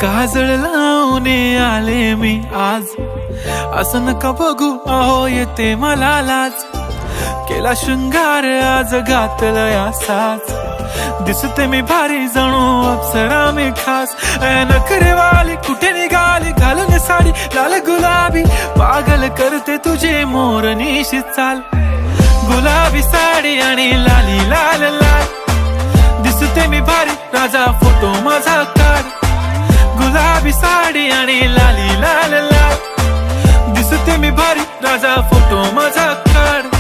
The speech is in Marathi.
काजळ लावून आले मी आज, असं नका बघू अहो येते मला लाज. केला शृंगार आज घातलं साज, दिसते मी भारी जणू अप्सरा मी खास. नखरेवाली कुठे निघाली घालून साडी लाल गुलाबी, पागल करते तुझे मोरनीशी चाल. गुलाबी साडी आणि लाली लाल लाल, दिसते मी भारी राजा फोटो माझा काढ. गुलाबी साडी आणि लाली लाल लाल, दिसते मी भारी राजा फोटो माझा काढ.